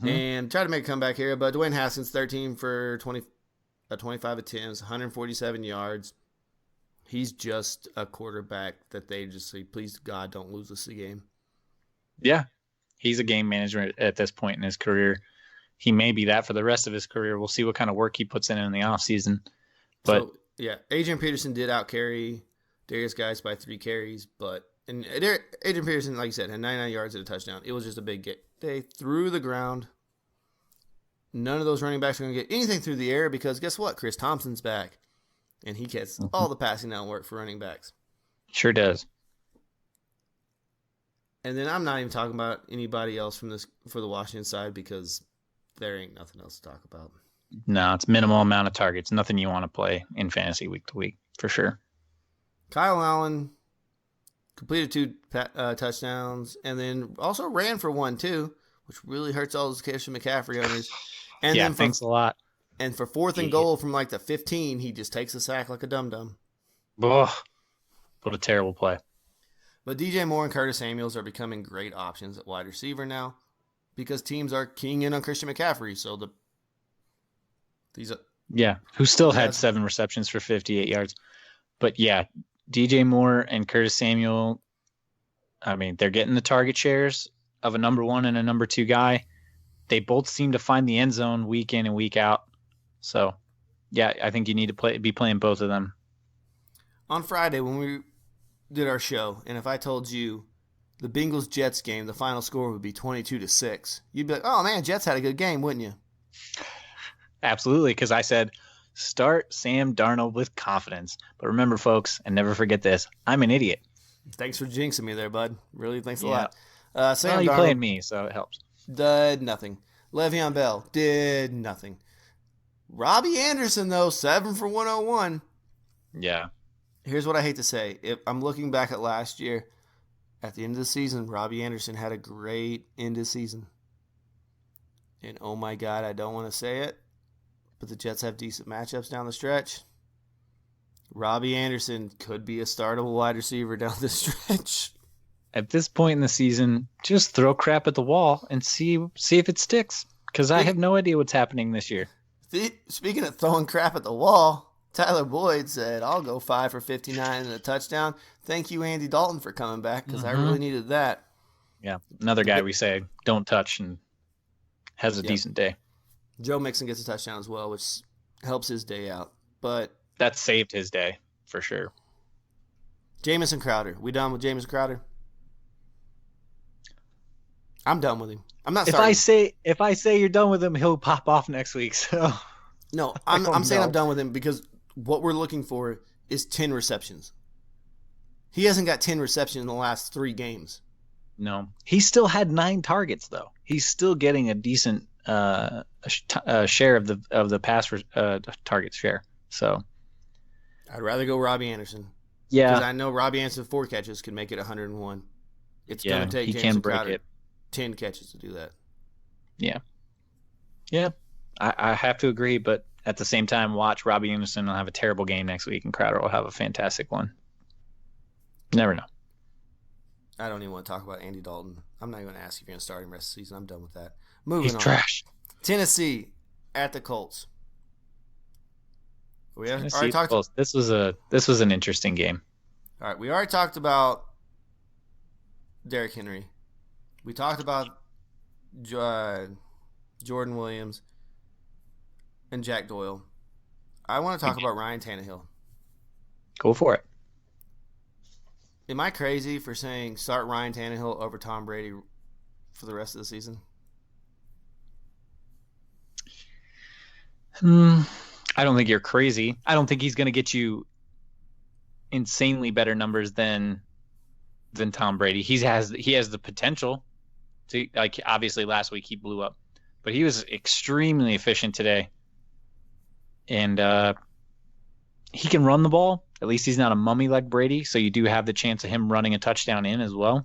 And tried to make a comeback here, but Dwayne Haskins, 13 for 25 attempts, 147 yards. He's just a quarterback that they just say, please God, don't lose us the game. Yeah, he's a game manager at this point in his career. He may be that for the rest of his career. We'll see what kind of work he puts in the offseason. But so, yeah, Adrian Peterson did outcarry Darius Geis by 3 carries, and Adrian Peterson, like you said, had 99 yards at a touchdown. It was just a big get. They threw the ground. None of those running backs are going to get anything through the air because guess what? Chris Thompson's back, and he gets all the passing down work for running backs. Sure does. And then I'm not even talking about anybody else for the Washington side because there ain't nothing else to talk about. No, it's minimal amount of targets. Nothing you want to play in fantasy week to week, for sure. Kyle Allen completed 2 touchdowns and then also ran for 1 too, which really hurts all those Christian McCaffrey owners. And yeah, then thanks a lot. And for 4th and goal from like the 15, he just takes a sack like a dum-dum. Oh, what a terrible play. But DJ Moore and Curtis Samuels are becoming great options at wide receiver now because teams are keying in on Christian McCaffrey. So who still had 7 receptions for 58 yards. But yeah, DJ Moore and Curtis Samuel, I mean, they're getting the target shares of a number 1 and a number 2 guy. They both seem to find the end zone week in and week out. So, yeah, I think you need to be playing both of them. On Friday when we did our show, and if I told you the Bengals-Jets game, the final score would be 22-6, you'd be like, oh, man, Jets had a good game, wouldn't you? Absolutely, because I said, start Sam Darnold with confidence. But remember, folks, and never forget this, I'm an idiot. Thanks for jinxing me there, bud. Really, thanks a lot. Sam Darnold playing me, so it helps. Did nothing. Le'Veon Bell did nothing. Robbie Anderson, though, 7 for 101. Yeah. Here's what I hate to say. If I'm looking back at last year, at the end of the season, Robbie Anderson had a great end of season. And oh my God, I don't want to say it, but the Jets have decent matchups down the stretch. Robbie Anderson could be a startable wide receiver down the stretch. At this point in the season, just throw crap at the wall and see if it sticks. Because I have no idea what's happening this year. Speaking of throwing crap at the wall, Tyler Boyd said, I'll go 5 for 59 and a touchdown. Thank you, Andy Dalton, for coming back because I really needed that. Yeah, another guy we say don't touch and has a decent day. Joe Mixon gets a touchdown as well, which helps his day out. But that saved his day for sure. Jamison Crowder. We done with Jamison Crowder? I'm done with him. I'm not. If I say you're done with him, he'll pop off next week. So no, I'm saying I'm done with him because what we're looking for is 10 receptions. He hasn't got 10 receptions in the last 3 games. No, he still had 9 targets though. He's still getting a decent share of the pass target share. So I'd rather go Robbie Anderson. Yeah, because I know Robbie Anderson 4 catches can make it 101. It's going to take Jamison Crowder 10 catches to do that. Yeah, I have to agree, but at the same time, watch Robbie Anderson will have a terrible game next week, and Crowder will have a fantastic one. Never know. I don't even want to talk about Andy Dalton. I'm not even going to ask if you're going to start him the rest of the season. I'm done with that. Moving on. He's trash. Tennessee at the Colts. We already talked. This was an interesting game. All right, we already talked about Derrick Henry. We talked about Jordan Williams and Jack Doyle. I want to talk about Ryan Tannehill. Go for it. Am I crazy for saying start Ryan Tannehill over Tom Brady for the rest of the season? I don't think you're crazy. I don't think he's going to get you insanely better numbers than Tom Brady. He has the potential to, like, obviously last week he blew up, but he was extremely efficient today, and he can run the ball. At least he's not a mummy like Brady, so you do have the chance of him running a touchdown in as well.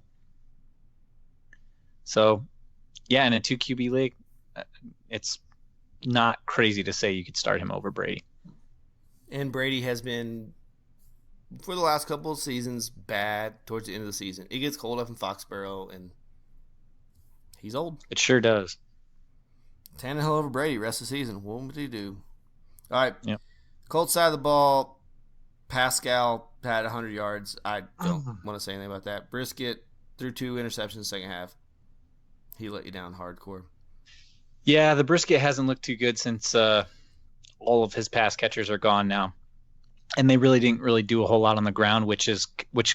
So, yeah, in a 2 QB league, it's not crazy to say you could start him over Brady. And Brady has been, for the last couple of seasons, bad towards the end of the season. It gets cold up in Foxborough, and he's old. It sure does. Tannehill over Brady rest of the season. What would he do? All right. Yep. Colts side of the ball, Pascal had 100 yards. I don't want to say anything about that. Brisket threw 2 interceptions in the second half. He let you down hardcore. Yeah, the Brisket hasn't looked too good since all of his pass catchers are gone now. And they didn't really do a whole lot on the ground, which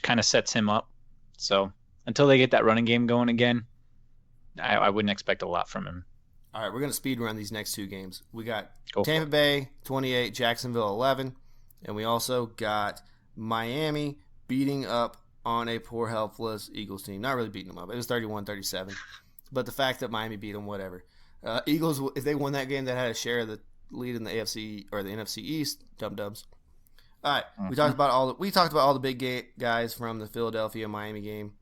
kind of sets him up. So until they get that running game going again, I wouldn't expect a lot from him. All right, we're going to speed run these next 2 games. We got Tampa Bay 28, Jacksonville 11. And we also got Miami beating up on a poor, helpless Eagles team. Not really beating them up. It was 31-37. But the fact that Miami beat them, whatever. Eagles, if they won that game, that had a share of the lead in the AFC or the NFC East. Dum-dums. All right, we talked about all the big guys from the Philadelphia Miami game.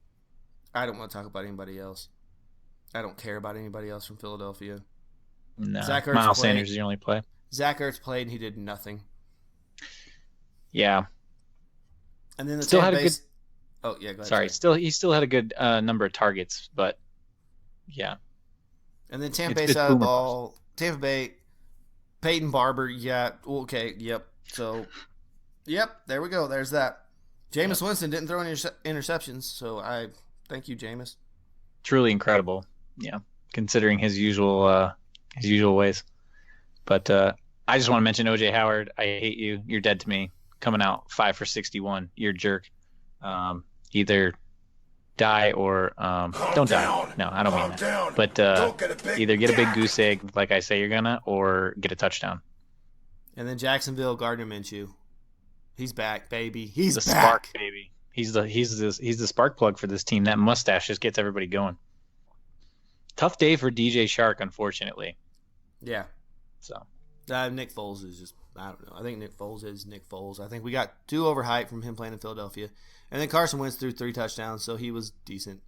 I don't want to talk about anybody else. I don't care about anybody else from Philadelphia. No, Miles Sanders is the only play. Zach Ertz played and he did nothing. Yeah. And then still had a good. Oh yeah, go ahead. Sorry, he still had a good number of targets, but yeah. And then Tampa Bay side of the ball, Tampa Bay, Peyton Barber, yeah, okay, yep. So, yep, there we go. There's that. Jameis Winston didn't throw any interceptions, so I thank you, Jameis. Truly incredible, yeah, considering his usual ways. But I just want to mention O.J. Howard. I hate you. You're dead to me. Coming out 5 for 61. You're a jerk. Either die or don't die. No, I don't mean that. But either get a big goose egg like I say you're gonna, or get a touchdown. And then Jacksonville, Gardner Minshew. He's back, baby. He's the back. Spark, baby. He's the spark plug for this team. That mustache just gets everybody going. Tough day for DJ Shark, unfortunately. Yeah. So Nick Foles is just, I don't know. I think Nick Foles is Nick Foles. I think we got too overhyped from him playing in Philadelphia. And then Carson Wentz threw 3 touchdowns, so he was decent.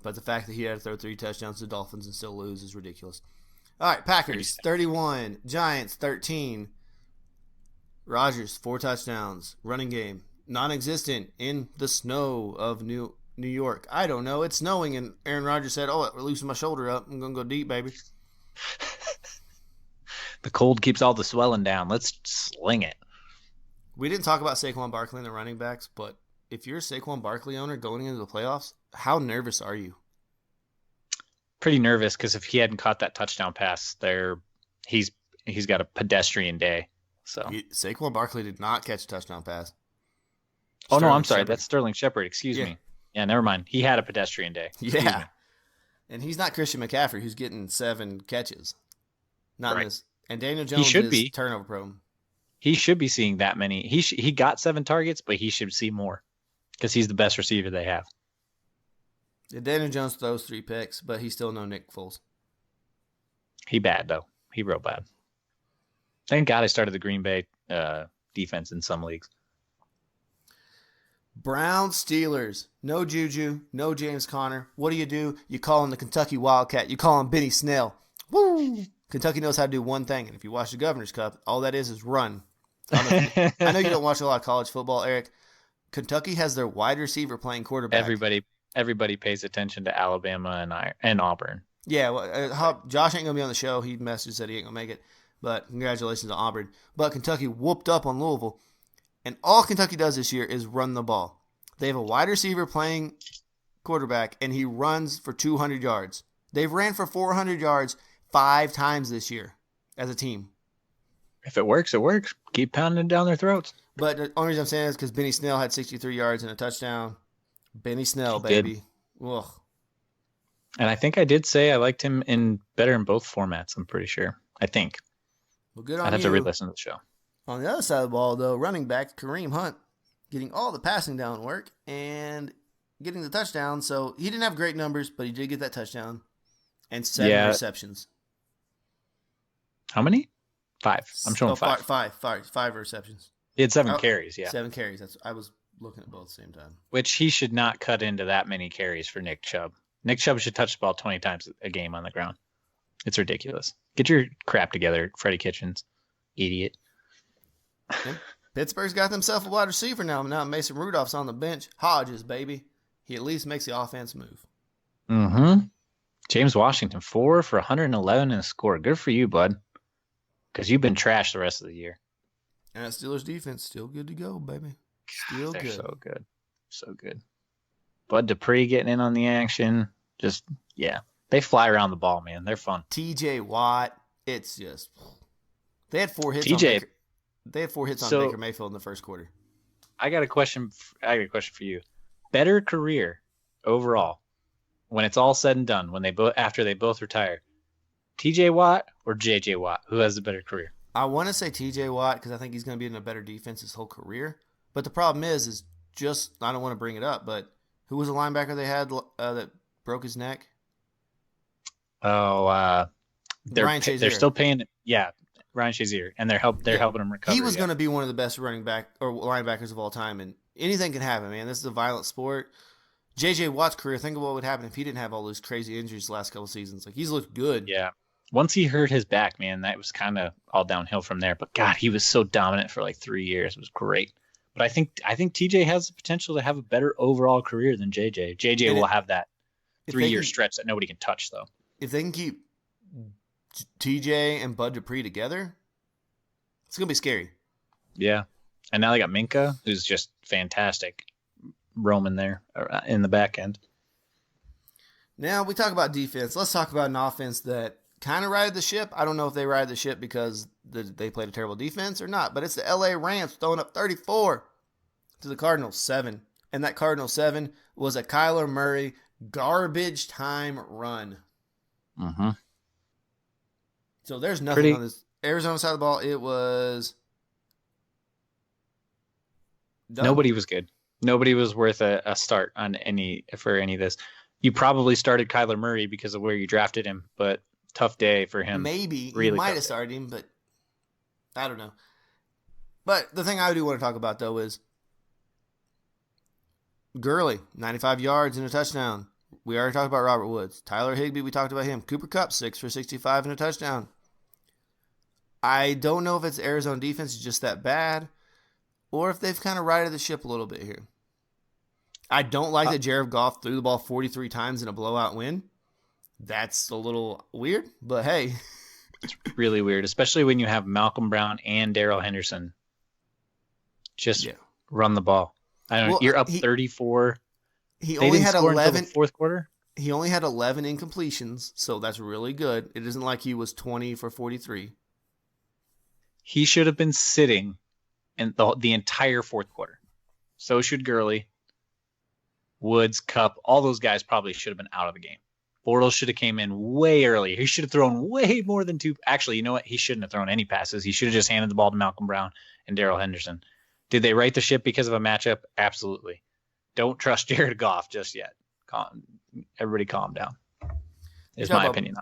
But the fact that he had to throw 3 touchdowns to the Dolphins and still lose is ridiculous. All right, Packers 31, Giants 13. Rodgers 4 touchdowns, running game non-existent in the snow of New York. I don't know. It's snowing, and Aaron Rodgers said, "Oh, it loosened my shoulder up. I'm gonna go deep, baby." The cold keeps all the swelling down. Let's sling it. We didn't talk about Saquon Barkley and the running backs, but if you're a Saquon Barkley owner going into the playoffs, how nervous are you? Pretty nervous, because if he hadn't caught that touchdown pass there, he's got a pedestrian day. So Saquon Barkley did not catch a touchdown pass. Oh, no, I'm sorry. That's Sterling Shepard. Excuse me. Yeah, never mind. He had a pedestrian day. Yeah. And he's not Christian McCaffrey, who's getting 7 catches. Not right. This. And Daniel Jones is turnover prone. He should be seeing that many. He got 7 targets, but he should see more because he's the best receiver they have. Yeah, Daniel Jones throws 3 picks, but he's still no Nick Foles. He bad, though. He real bad. Thank God I started the Green Bay defense in some leagues. Browns Steelers. No Juju, no James Conner. What do? You call him the Kentucky Wildcat. You call him Benny Snell. Woo! Kentucky knows how to do one thing, and if you watch the Governor's Cup, all that is run. I know you don't watch a lot of college football, Eric. Kentucky has their wide receiver playing quarterback. Everybody pays attention to Alabama and Auburn. Yeah, well, Josh ain't going to be on the show. He messaged said he ain't going to make it, but congratulations to Auburn. But Kentucky whooped up on Louisville, and all Kentucky does this year is run the ball. They have a wide receiver playing quarterback, and he runs for 200 yards. They've ran for 400 yards 5 times this year as a team. If it works, it works. Keep pounding it down their throats. But the only reason I'm saying is because Benny Snell had 63 yards and a touchdown. Benny Snell, He did. baby. Ugh. And I think I did say I liked him better in both formats. I'm pretty sure. I think Well, good I'd on have to you. re-listen to the show. On the other side of the ball, though, running back Kareem Hunt getting all the passing down work and getting the touchdown. So he didn't have great numbers, but he did get that touchdown and 7 receptions. How many? 5. I'm showing 5. Five receptions. He had 7 carries, yeah. 7 carries. I was looking at both at the same time. Which he should not cut into that many carries for Nick Chubb. Nick Chubb should touch the ball 20 times a game on the ground. It's ridiculous. Get your crap together, Freddie Kitchens. Idiot. And Pittsburgh's got themselves a wide receiver now. Now Mason Rudolph's on the bench. Hodges, baby. He at least makes the offense move. Mm-hmm. James Washington, 4 for 111 and a score. Good for you, bud. Because you've been trashed the rest of the year. And that Steelers defense still good to go, baby. Still They're good. so good. So good. Bud Dupree getting in on the action. Just, yeah. They fly around the ball, man. They're fun. TJ Watt. It's just... They had 4 hits on Baker Mayfield in the first quarter. I got a question for you. Better career overall, when it's all said and done, after they both retire, TJ Watt or JJ Watt? Who has the better career? I want to say TJ Watt because I think he's going to be in a better defense his whole career. But the problem is just, I don't want to bring it up, but who was the linebacker they had that broke his neck? Oh, Ryan Shazier. They're still paying. Yeah, Ryan Shazier, and they're helping him recover. He was going to be one of the best running back or linebackers of all time, and anything can happen, man. This is a violent sport. JJ Watt's career, think of what would happen if he didn't have all those crazy injuries the last couple seasons. Like, he's looked good. Yeah. Once he hurt his back, man, that was kind of all downhill from there. But God, he was so dominant for like 3 years. It was great. But I think TJ has the potential to have a better overall career than JJ. JJ will have that 3-year stretch that nobody can touch, though. If they can keep TJ and Bud Dupree together, it's going to be scary. Yeah. And now they got Minka, who's just fantastic, roaming there in the back end. Now we talk about defense. Let's talk about an offense that kind of rides the ship. I don't know if they ride the ship because they played a terrible defense or not, but it's the LA Rams throwing up 34 to the Cardinals 7. And that Cardinals 7 was a Kyler Murray garbage time run. Mm-hmm. So there's nothing on this Arizona side of the ball. It was done. Nobody was good. Nobody was worth a start on any of this. You probably started Kyler Murray because of where you drafted him, but tough day for him. Maybe really you might have started him, but I don't know. But the thing I do want to talk about though is Gurley, 95 yards and a touchdown. We already talked about Robert Woods. Tyler Higbee, we talked about him. Cooper Kupp, 6 for 65 and a touchdown. I don't know if it's Arizona defense is just that bad or if they've kind of righted the ship a little bit here. I don't like that Jared Goff threw the ball 43 times in a blowout win. That's a little weird, but hey. It's really weird, especially when you have Malcolm Brown and Darrell Henderson. Just run the ball. I don't know. You're up 34. He only had 11 fourth quarter. He only had 11 incompletions, so that's really good. It isn't like he was 20 for 43. He should have been sitting in the entire fourth quarter. So should Gurley, Woods, Kupp. All those guys probably should have been out of the game. Bortles should have came in way earlier. He should have thrown way more than 2. Actually, you know what? He shouldn't have thrown any passes. He should have just handed the ball to Malcolm Brown and Darrell Henderson. Did they right the ship because of a matchup? Absolutely. Don't trust Jared Goff just yet. Everybody calm down. Is my opinion.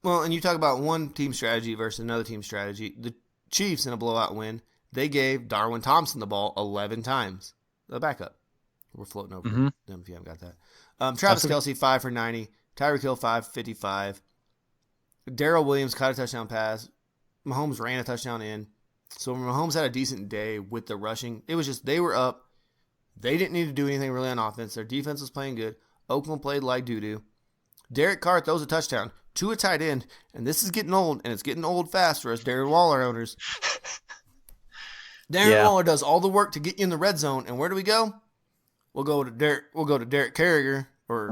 Well, and you talk about one team strategy versus another team strategy. The Chiefs in a blowout win, they gave Darwin Thompson the ball 11 times. The backup. We're floating over them if you haven't got that. Travis Kelce, 5 for 90. Tyreek Hill, 5 for 55. Darrell Williams caught a touchdown pass. Mahomes ran a touchdown in. So Mahomes had a decent day with the rushing. It was just they were up. They didn't need to do anything really on offense. Their defense was playing good. Oakland played like doo-doo. Derek Carr throws a touchdown to a tight end, and this is getting old, and it's getting old fast for us Darren Waller owners. Darren Waller does all the work to get you in the red zone, and where do we go? We'll go to Derek Carriger or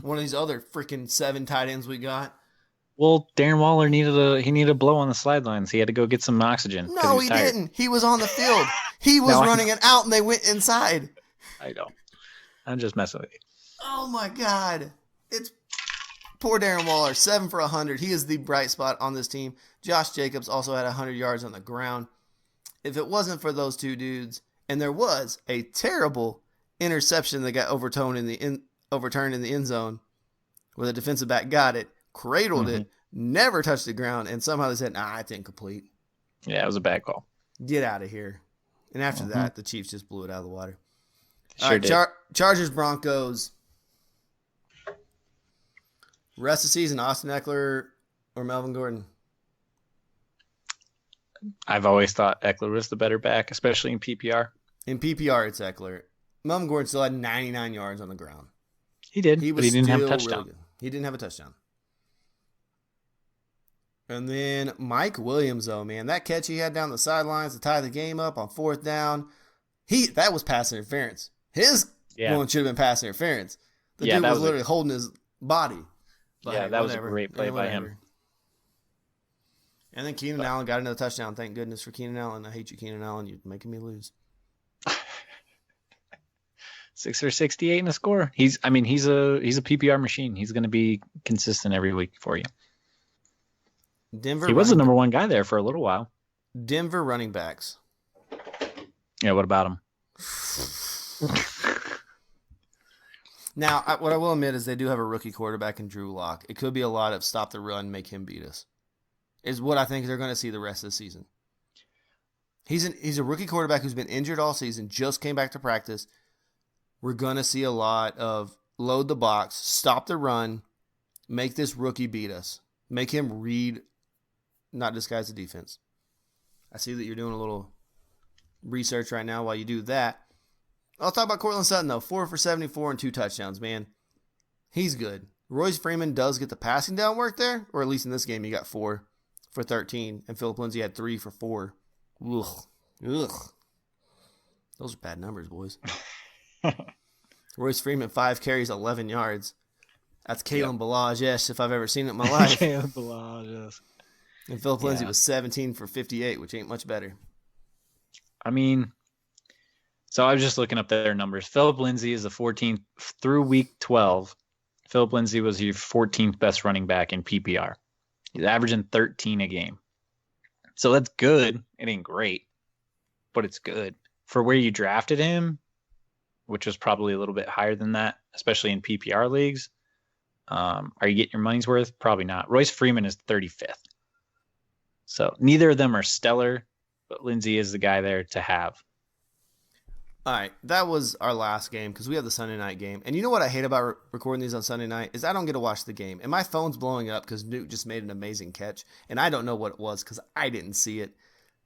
one of these other freaking 7 tight ends we got. Well, Darren Waller needed a blow on the sidelines. He had to go get some oxygen. No, he didn't. He was on the field. He was running it out, and they went inside. I I'm just messing with you. Oh my God. It's poor Darren Waller, 7 for 100. He is the bright spot on this team. Josh Jacobs also had 100 yards on the ground. If it wasn't for those two dudes, and there was a terrible interception that got overturned in the end zone, where the defensive back got it, cradled it, never touched the ground, and somehow they said, "Nah, it's incomplete." Yeah, it was a bad call. Get out of here. And after that, the Chiefs just blew it out of the water. Sure did. Chargers, Broncos. Rest of the season, Austin Eckler or Melvin Gordon? I've always thought Eckler was the better back, especially in PPR. In PPR, it's Eckler. Melvin Gordon still had 99 yards on the ground. He did, but he didn't have a touchdown. Really he didn't have a touchdown. And then Mike Williams, though, man, that catch he had down the sidelines to tie the game up on 4th down, that was pass interference. His one should have been pass interference. The dude was literally holding his body. But yeah, that was a great play by him. And then Keenan Allen got another touchdown. Thank goodness for Keenan Allen. I hate you, Keenan Allen. You're making me lose. 6 for 68 in a score. He's a PPR machine. He's going to be consistent every week for you. He was the number one guy there for a little while. Denver running backs. Yeah, what about him? Now, what I will admit is they do have a rookie quarterback in Drew Lock. It could be a lot of stop the run, make him beat us. Is what I think they're going to see the rest of the season. He's a rookie quarterback who's been injured all season, just came back to practice. We're going to see a lot of load the box, stop the run, make this rookie beat us. Make him read, not disguise the defense. I see that you're doing a little research right now while you do that. I'll talk about Courtland Sutton, though. 4 for 74 and 2 touchdowns, man. He's good. Royce Freeman does get the passing down work there, or at least in this game he got 4 for 13, and Phillip Lindsay had 3 for 4. Ugh. Those are bad numbers, boys. Royce Freeman, 5 carries, 11 yards. That's Kalen Ballage, if I've ever seen it in my life. Kalen Ballage, yes. And Phillip Lindsay was 17 for 58, which ain't much better. I mean, so I was just looking up their numbers. Phillip Lindsay is the 14th through week 12. Phillip Lindsay was your 14th best running back in PPR. He's averaging 13 a game. So that's good. It ain't great, but it's good. For where you drafted him, which was probably a little bit higher than that, especially in PPR leagues, are you getting your money's worth? Probably not. Royce Freeman is 35th. So neither of them are stellar, but Lindsay is the guy there to have. All right, that was our last game because we have the Sunday night game. And you know what I hate about recording these on Sunday night is I don't get to watch the game. And my phone's blowing up because Nuke just made an amazing catch. And I don't know what it was because I didn't see it.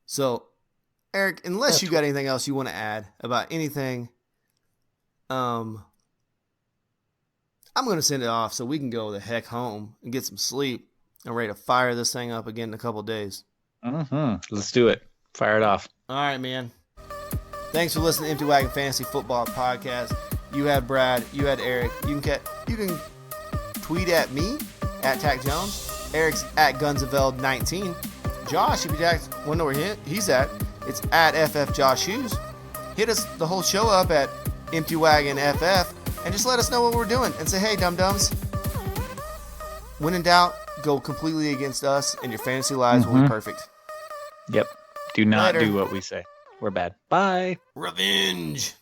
So, Eric, unless you got anything else you want to add about anything, I'm going to send it off so we can go the heck home and get some sleep and ready to fire this thing up again in a couple of days. Let's do it. Fire it off. All right, man. Thanks for listening to Empty Wagon Fantasy Football Podcast. You had Brad. You had Eric. You can tweet at me, at Tack Jones. Eric's at Gunsaveld19. Josh, if you want to know where he's at, it's at FF Josh Hughes. Hit us the whole show up at Empty Wagon FF and just let us know what we're doing and say, hey, dum-dums. When in doubt, go completely against us and your fantasy lives will be perfect. Yep. Do not do what we say. We're bad. Bye. Revenge.